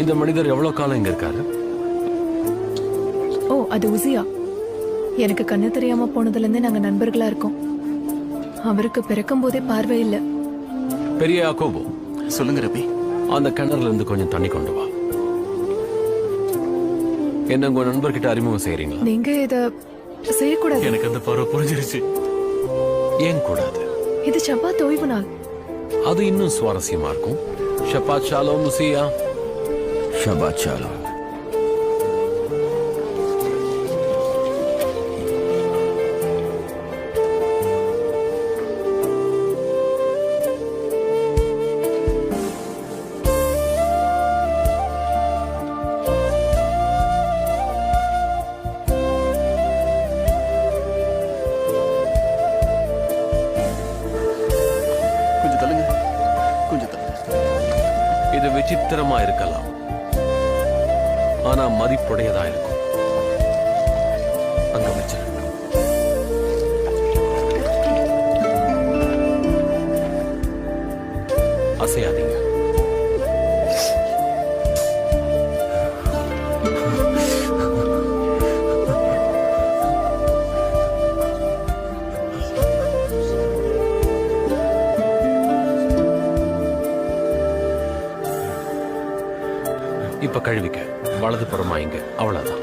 இந்த மனிதர் எவ்வளவு காலம் இங்க இருக்காரு? ஓ, அது உசியா. எனக்கு கண்ணு தெரியாம போனதுல இருந்தே நாங்க நண்பர்களா இருக்கோம். அவருக்கு பிறக்கும் போதே பார்வை இல்ல. பெரிய யாக்கோபு, சொல்லுங்க ரபி. அந்த கிணறுல இருந்து கொஞ்சம் தண்ணி கொண்டு வா. என்ன உங்க நண்பர்கிட்ட அறிமுகம் செய்யறீங்களா? நீங்க இத செய்யக்கூடாது. எனக்கு அந்த பார்வை புரிஞ்சிருச்சு. ஏன் கூடாது? இது ஷப்பாத் ஓய்வு நாள். அது இன்னும் சுவாரஸ்யமா இருக்கும். ஷப்பாத் ஷாலோம் உசியா. ஷபாத் ஷாலோம். கொஞ்சம் தள்ளுங்க, கொஞ்சம் தள்ளுங்க. இது விசித்திரமா இருக்கலாம், ஆனா மதிப்புடையதா இருக்கும். அங்க வச்சிருக்க. அசையாதீங்க. இப்ப கழுவிக்க. வலது புறமா இங்க. அவ்வளவுதான்.